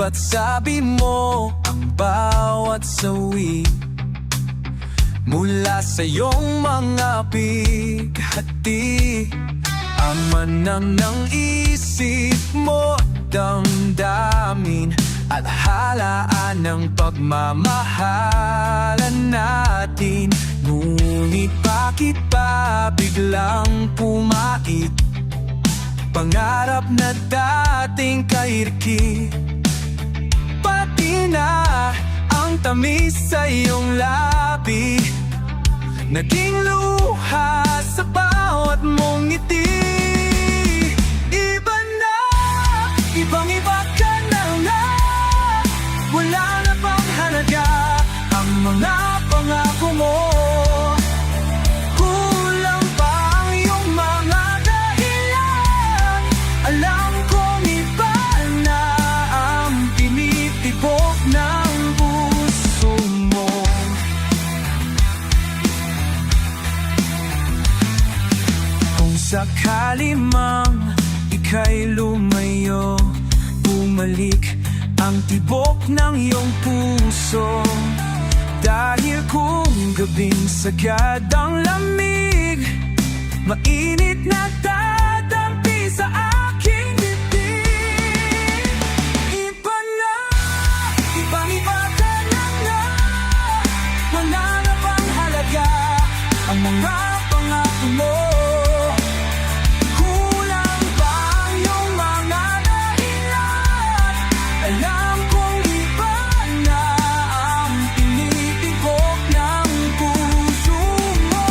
ba't sabi mo ang bawat sawi mula sa iyong mga bighati? Amanang ng isip mo, damdamin at halaan ng pagmamahalan natin. Ngunit bakit ba biglang pumait pangarap na dating kairki? Pati na ang tamis sa iyong labi naging luha sa bawat mong ngiti. Iba na, ibang-iba ka na nga. Wala na bang halaga ang mga pangako mo? Kulang pa ang iyong mga dahilan. Alam kong iba na ang tinitibok ng puso mo. Kung sakali mang ika'y lumayo, bumalik ang tibok ng iyong puso. Dahil kung gabing sagad ang lamig, mainit na tatampi sa aking bibig. Iba na, ibang-iba ka na nga. Wala na bang halaga ang mga pangako mo? Kulang pa ang iyong mga dahilan. Alam kong iba na ang tinitibok ng puso mo.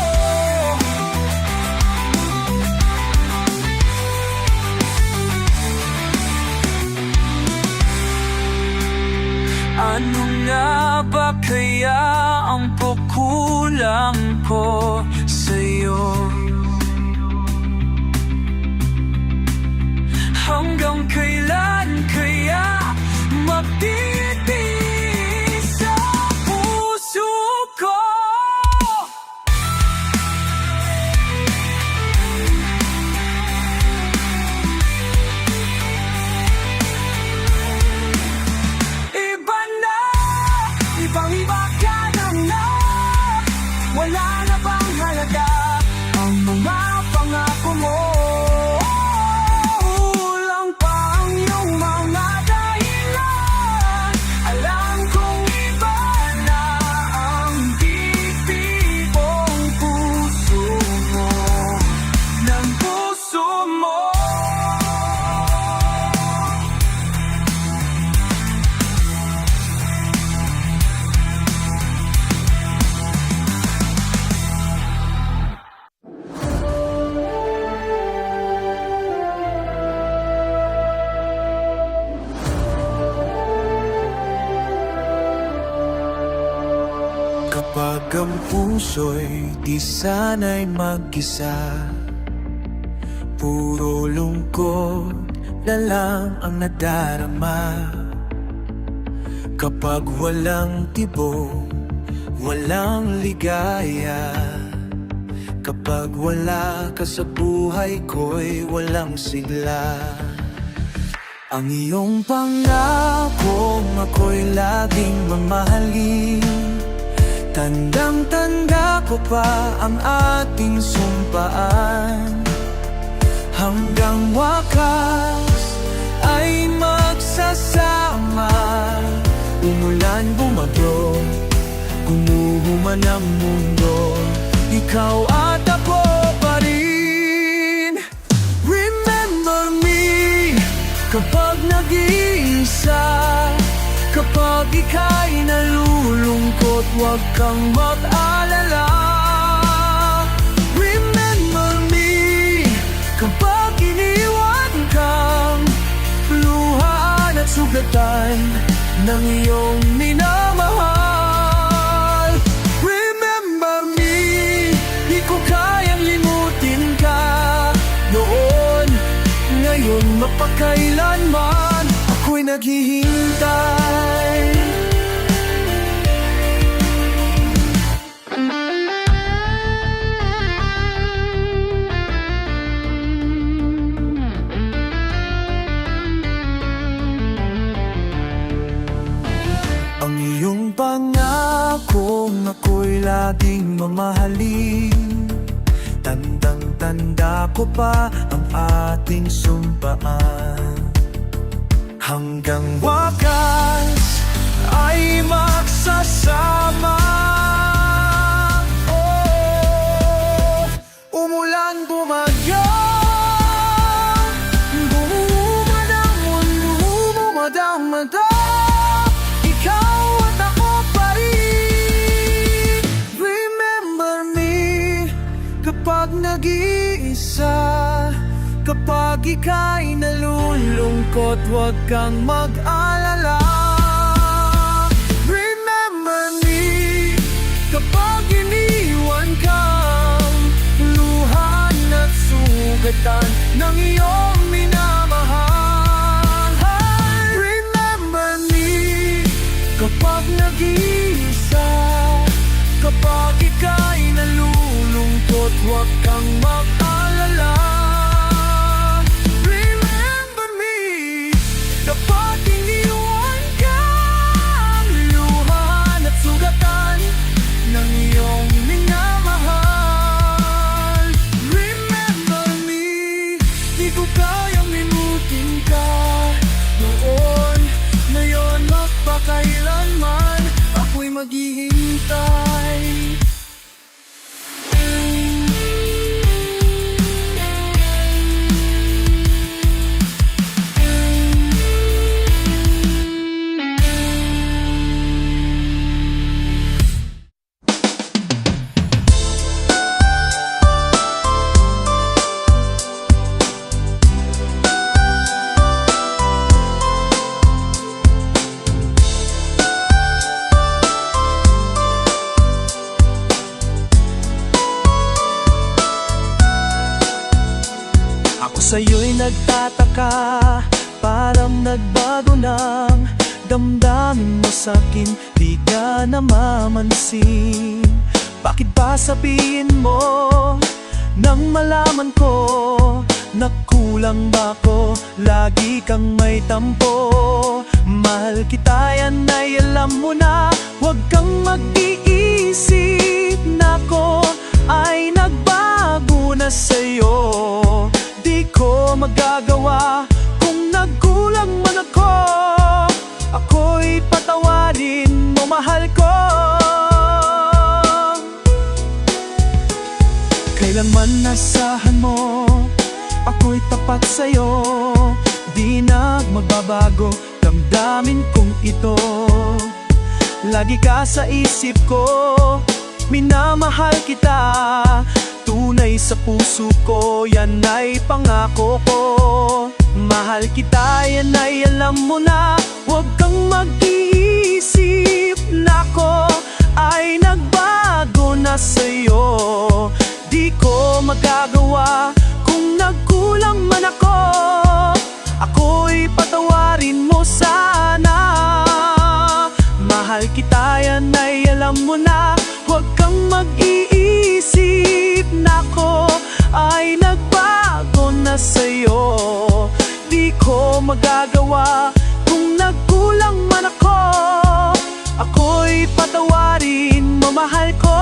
Ano nga ba kaya ang pagkulang ko sa'yo? Hanggang kailan kaya magtitiis sa puso ko? Iba na, ibang-iba ka na nga. Wala na bang halaga ang mga pangako mo? Kulang pa ang iyong mga dahilan. Alam kong iba na ang titibong puso mo, ng puso mo. Kapag ang puso'y di sana'y mag-isa, puro lungkot na lang ang nadarama. Kapag walang tibok, walang ligaya. Kapag wala ka sa buhay ko'y walang sigla. Ang iyong pangakong ako'y laging mamahalin, tandang-tanda ko pa ang ating sumpaan. Hanggang wakas ay magsasama. Umulan, bumagyo, gumuhuman ang mundo, ikaw at ako pa rin. Remember me kapag nag-iisa, kapag ika'y nalulungkot, huwag kang mag-alala. Remember me kapag iniwan kang luhaan at sugatan ng iyong minamahal. Remember me, di ko kayang limutin ka noon, ngayon, mapakailanman ako'y naghihintay. pangakong ako'y laging mamahalin. Tandang-tanda ko pa ang ating sumpaan. Hanggang wakas ay magsasama. Oh, umulan bumagyo, bumumad ang mundo, bumadamada. Ikaw at ako pa rin. Remember me kapag nag-iisa, kapag ika'y nalulungkot, huwag kang mag-alala. Remember me kapag iniwan kang luhan at sugatan ng iyong minamahal. Remember me kapag nag-iisa, kapag ika'y nalulungkot, huwag kang mag-alala. Remember me kapag iniwan kang luhan at sugatan ng iyong minamahal. Remember me, di ko kayang limutin ka noon, ngayon, magpakailanman ako'y maghihintay. Sa'yo'y nagtataka, parang nagbago ng damdamin mo sa'kin, di ka namamansin. Bakit ba sabihin mo, nang malaman ko, nagkulang ba ko, lagi kang may tampo. Mahal kita, yan ay alam mo na, huwag kang mag-iisip na ko ay nagbago na sa'yo. Di ko magagawa kung nagkulang man ako, ako'y patawarin mo, mahal ko. Kailanman nasahan mo, ako'y tapat sa'yo. Di na magbabago, damdamin kong ito. Lagi ka sa isip ko, minamahal kita. Tunay sa puso ko, yan ay pangako ko. Mahal kita, yan ay alam mo na, huwag kang mag-iisip na ko ay nagbago na sa'yo. Di ko magagawa kung nagkulang man ako, ako'y patawarin mo sana. Mahal kita, yan ay alam mo na, huwag kang mag-iisip na ko ay nagbago na sa'yo. Di ko magagawa kung nagkulang man ako, ako'y patawarin mo, mahal ko.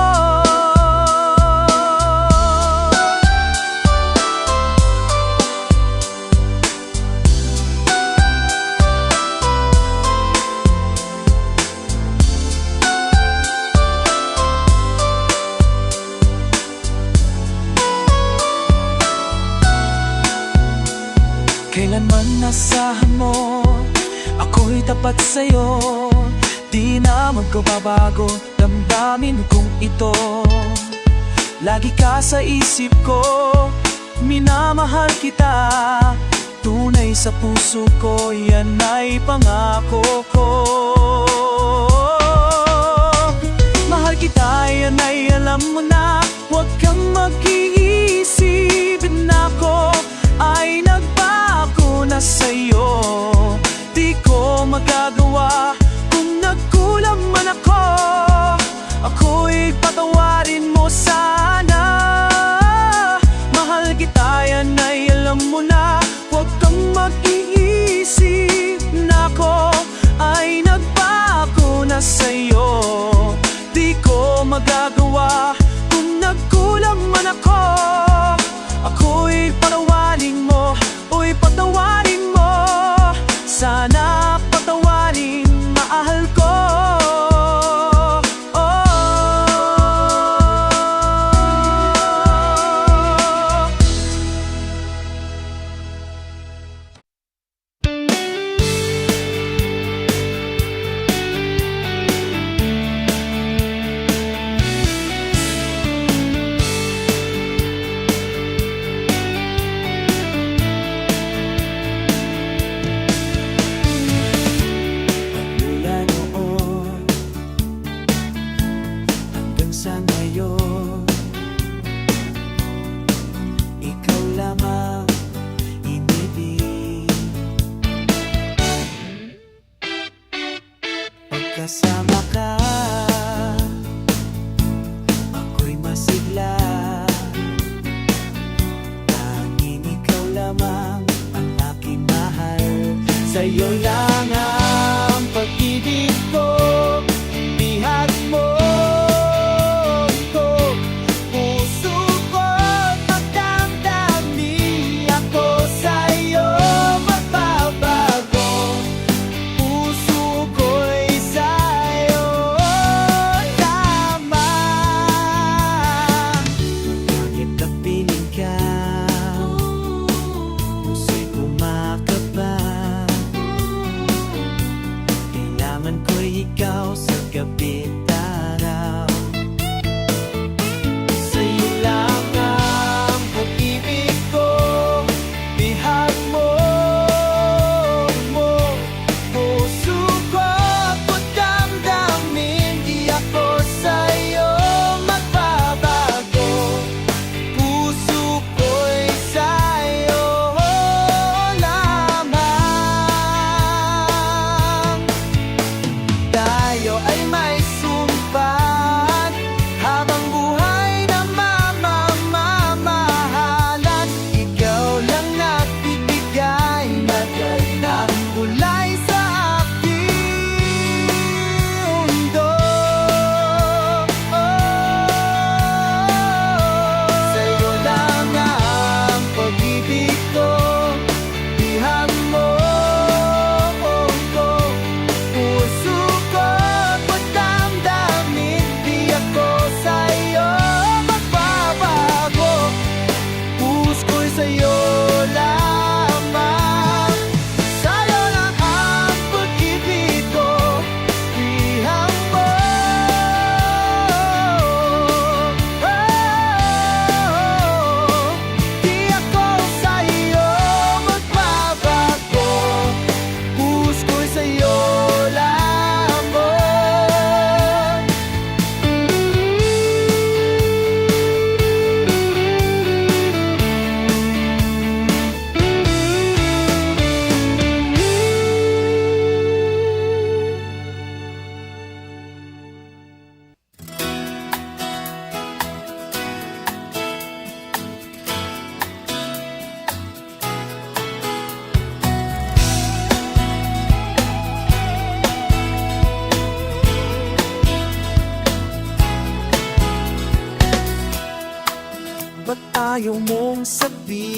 Kailanman nasahan mo, ako'y tapat sa'yo. Di na magbabago, damdamin kong ito. Lagi ka sa isip ko, minamahal kita. Tunay sa puso ko, yan ay pangako ko. Mahal kita, yan ay alam mo na, huwag kang mag-iisip na ko ay nagbago na sa'yo. Di ko magagawa kung nagkulang man ako, ako'y patawarin mo sana. Mahal kita, yan ay alam mo na, huwag kang mag-iisip na ako ay nagbago sa ngayon. Ikaw lamang inibig. Pagkasama ka, ako'y masigla. Tanging ikaw lamang ang aking mahal. Sa'yo lang ang pag-ibig ko, bihag mo ko. Puso ko't magdamdami, ako sa'yo magbabago. Puso ko'y sa'yo lamang. Bakit kapiling ka? Puso'y kumakaba. Kailangan ko'y ikaw sa gabi't araw. Sa'yo lang ang pag-ibig ko, bihag mo. Puso ko't magdamdamin, di ako sa'yo magbabago. Puso ko'y sa'yo lamang. Tayo ay may sumpaan, habang buhay na mamamahalan. Ikaw lang nagbibigay ng kulay sa aking mundo. Sa'yo lang ang pag-ibig ko, bihag mo ko. Puso ko't magdamdamin, di ako sa'yo magbabago. Puso ko'y sa'yo lamang. Sa'yo lang ang pag-ibig ko, bihag mo. Di ako sa'yo magbabago. Puso ko'y sa'yo lamang. Ba't ayaw mong sabihin?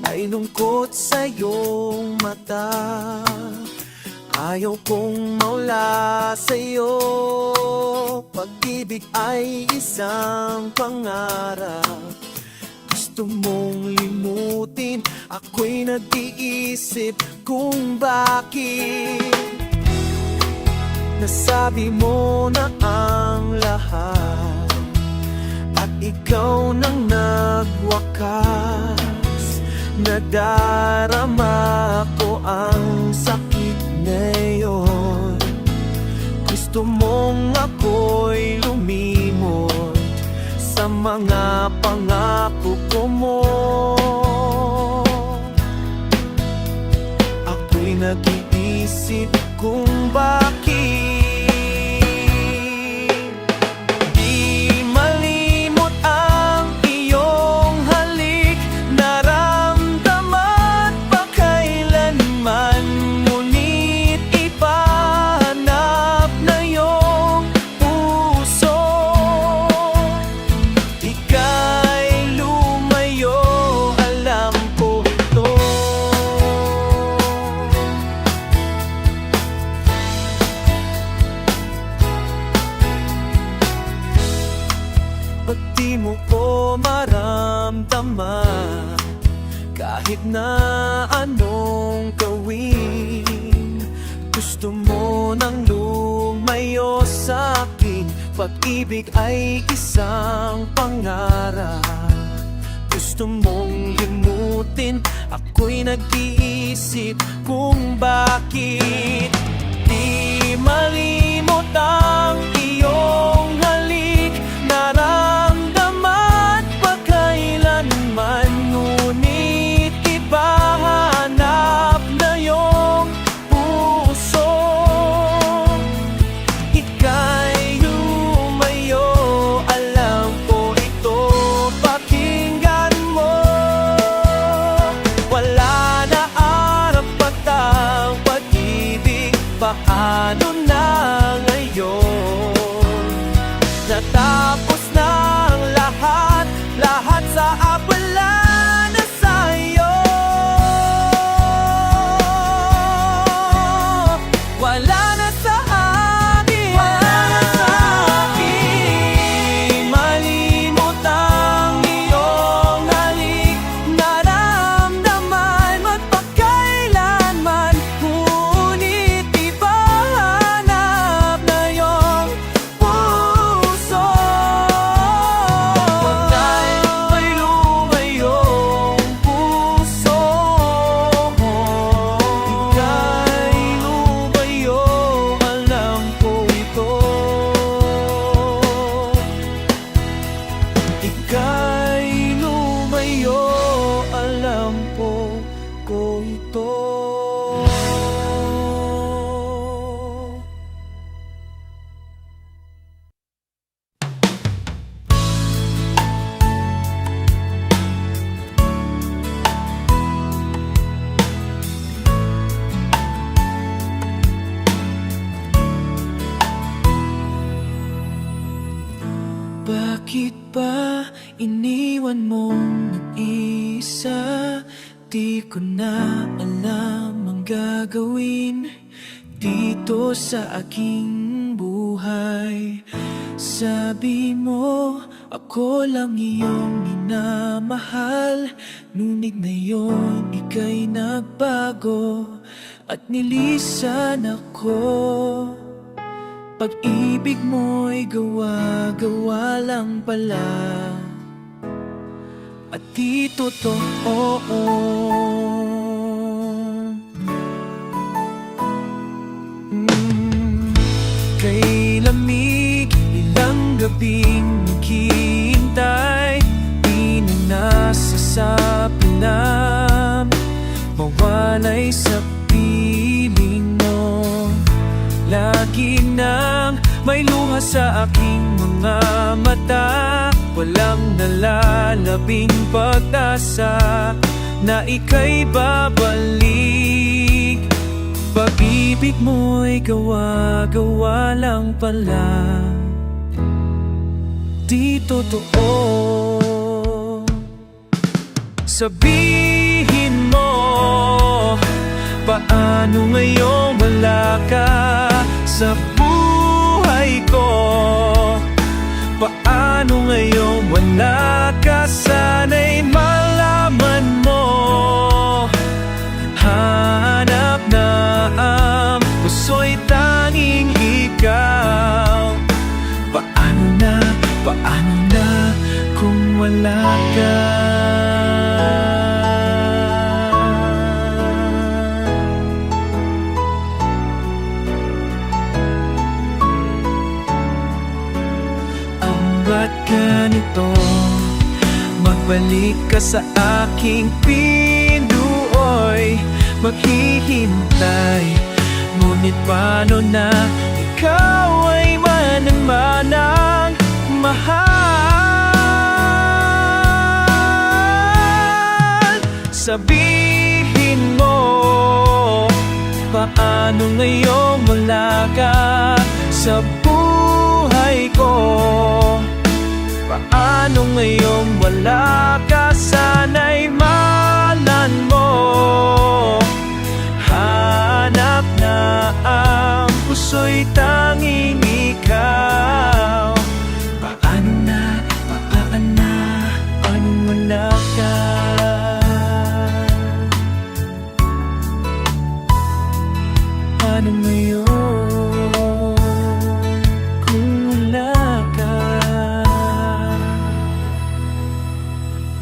May lungkot sa iyong mata. Ayaw kong mawala sa'yo. Pag-ibig ay isang pangarap. Gusto mong limutin, ako'y nag-iisip kung bakit. Nasabi mo na ang lahat, at ikaw nang nagwakas. Nadarama ko ang sakit ngayon. Gusto mong ako'y lumimot sa mga pangako ko mo. Ako'y nag-iisip kung bakit di malimot ang iyong halik. Naramdaman pa kailanman, ngunit ipahanap na iyong puso. Ika'y lumayo, alam ko to. Ba't di mo ko maramdaman? Kahit na anong gawin, gusto mo nang lumayo sa'kin. Pag-ibig ay isang pangarap. Gusto mong limutin, ako'y nag-iisip kung bakit di malimot ang Bakit ba iniwan mong mag-isa? Di ko na alam ang gagawin dito sa aking buhay. Sabi mo, ako lang iyong minamahal. Ngunit ngayon, ika'y nagbago at nilisan ako. Pag-ibig mo'y gawa-gawa lang pala at di totoo. Kay lamig, ilang gabing naghihintay, di na nasasabi na mawalay sa piling mo. Lagi nang may luha sa aking mga mata, walang nalalabing pag-asa na ika'y babalik. Pag-ibig mo'y gawa-gawa lang pala, di totoo. Sabihin mo, paano ngayong wala ka sa buhay ko? Paano ngayong wala ka? Sana'y malaman mo, hanap na ang puso'y tanging ikaw. Paano na kung wala ka? Ba't ganito? Magbalik ka sa aking pinduoy, maghihintay. Ngunit paano na ikaw ay manang-manang mahal? Sabihin mo, paano ngayong wala ka sa buhay ko? Paano ngayong wala ka? Sana'y malan mo, hanap na ang puso'y tanging ikaw. Paano na wala ka? Paano ngayon kung wala ka?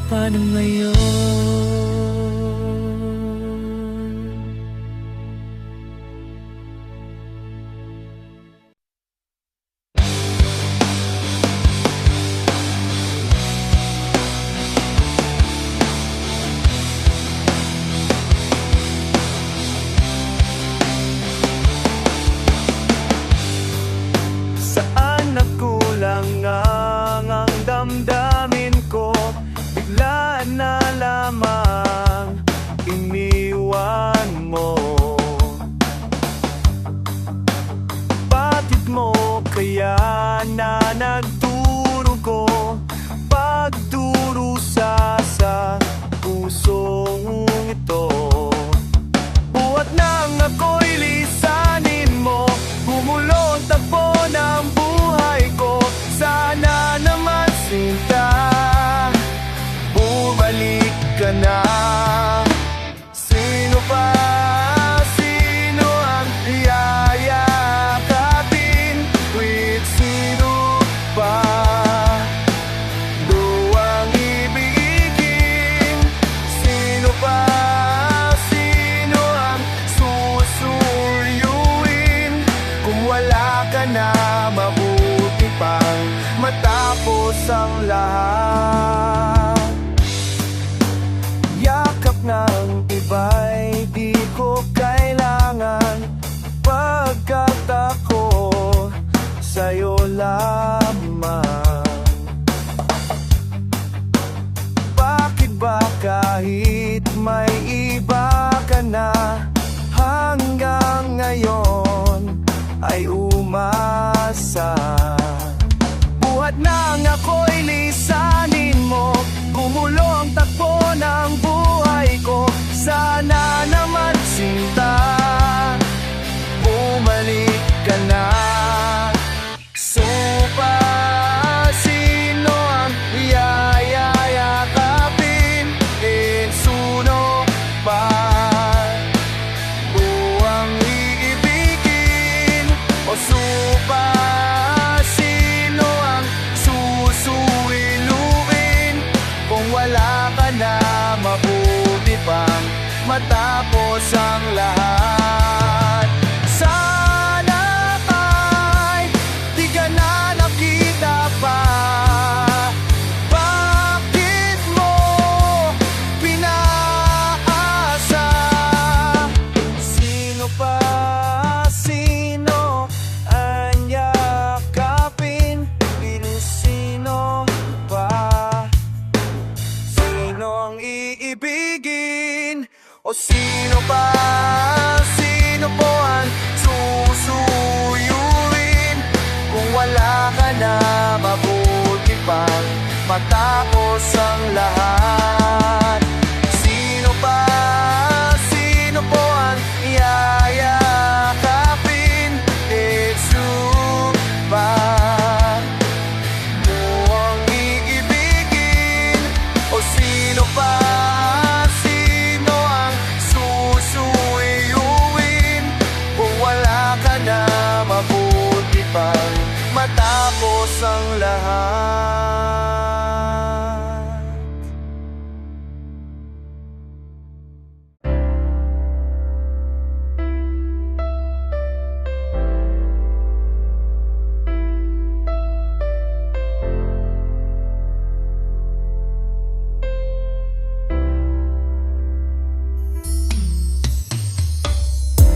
Paano ngayon? Saan nagkulang ang damdamin ko? Bigla na lamang iniwan mo. Batid mo kaya na nagdurugo, pagdurusa sa pusong ito. Buhat nang ako'y lisanin mo, humulong takbo ng buhay ko. Sana naman sinta, bumalik ka na. Sino pa? Sino ang yayakapin? With sino pa? Luwang ibigin. Sino pa? Sino ang susuryuin? Kung wala ka na, mabuti pang matapos ang lahat. Yakap ng iba'y di ko kailangan, pagkat ako sa'yo lamang. Bakit ba kahit may iba ka na, hanggang ngayon ay umasa? Buhat nang ako pa? Sino ang susuwiluin? Kung wala ka na, mabuti pang matapos ang lahat. Sana ay di ka na nakita pa. Bakit mo pinaasa? Sino pa? Sino ang yakapin? Pero sino pa? Sino ang iibigin? O sino pa? Sino po ang susuyuin? Kung wala ka na, mabuti pang matapos ang lahat. Sino pa? Sino po ang yayakapin? Jesus ba? Mo ang iibigin? O sino pa? Sino ang susuyuin? Kung wala ka na, mabuti pang matapos ang lahat.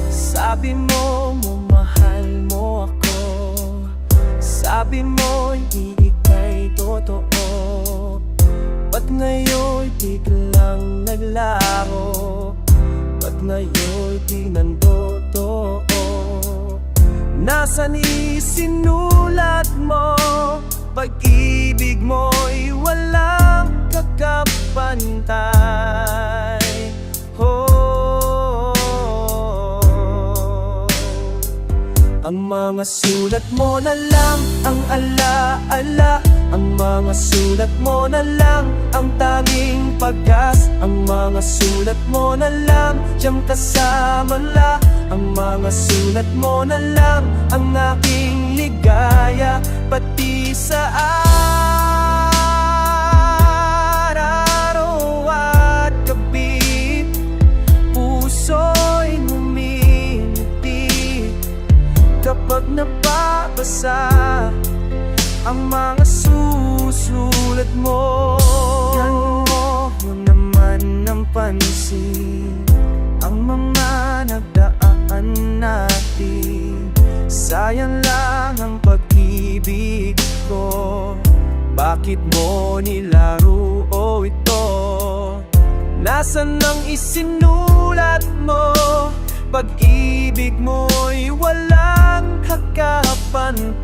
Sabi mo, mahal mo ako. Sabi mo, hindi ika'y totoo. Ba't ngayon'y biglang naglaho? Ba't ngayon'y di nandotoo? Nasaan isinulat mo? Pag-ibig mo'y walang kakapantay. Ang mga sulat mo na lang ang ala-ala. Ang mga sulat mo na lang ang tanging pag-asa. Ang mga sulat mo na lang siyang kasama la. Ang mga sulat mo na lang ang aking ligaya. Pati sa araw at gabi, puso'y ngumingiti kapag nababasa ang mga susulat mo. Yan mo naman ng pansin ang mga nagdaan natin. Sayang lang ang pag-ibig ko. Bakit mo nilaro ito? Nasaan ang isinulat mo? Pag-ibig mo'y walang kakapantay.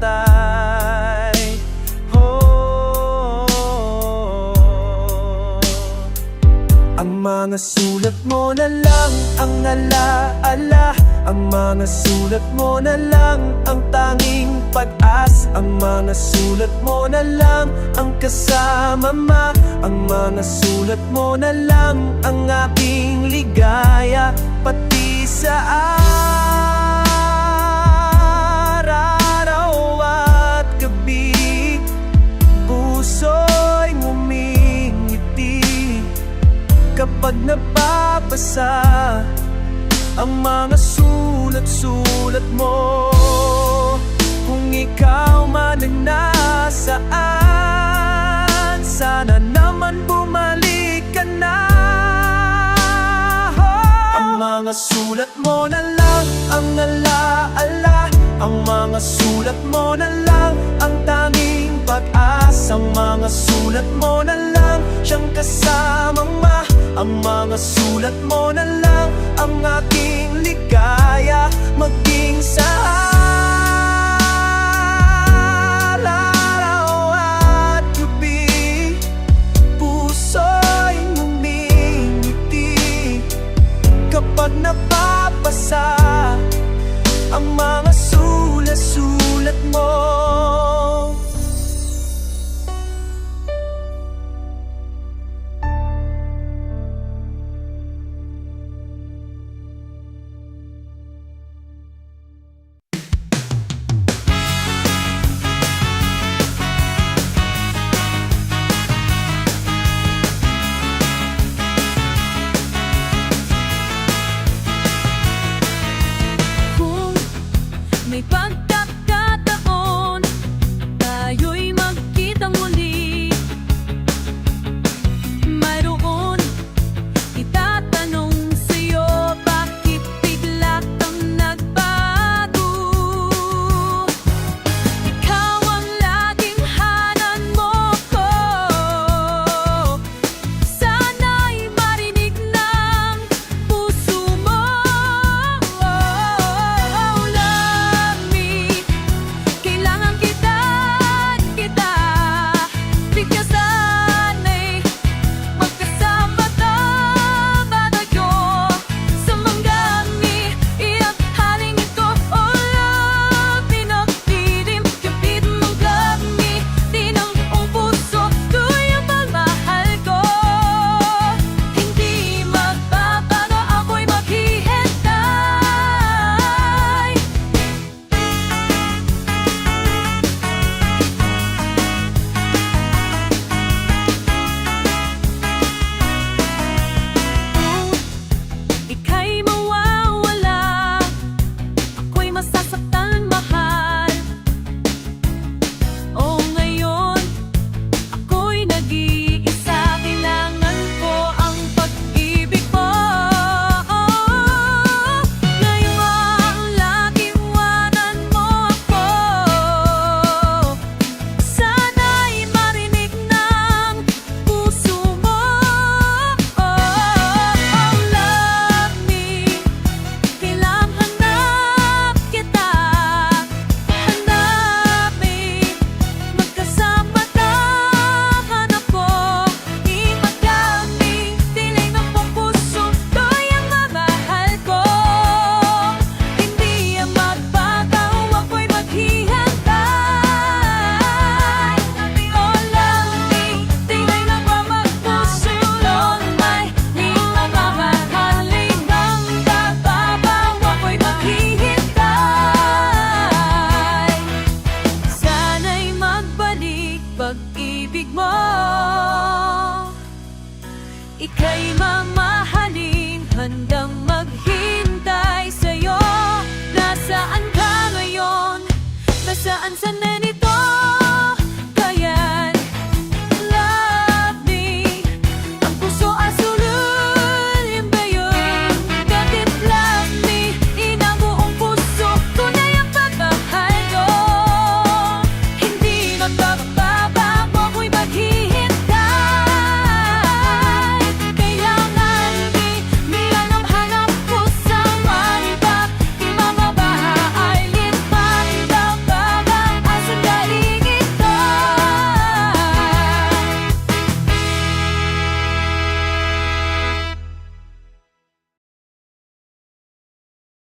Ang mga sulat mo na lang ang ala-ala. Ang mga sulat mo na lang ang tanging pag-asa. Ang mga sulat mo na lang ang kasama ma. Ang mga sulat mo na lang ang aking ligaya. Pati sa araw at gabi, puso'y ngumingiti kapag nababasa ang mga sulat-sulat mo. Kung ikaw man ang nasaan, sana naman bumalik ka na. Ang mga sulat mo na lang ang ala-ala. Ang mga sulat mo na lang ang tanging pag-asa. Ang mga sulat mo na lang siyang kasama ma. Ang mga sulat mo na lang ang aking ligaya. Maging saan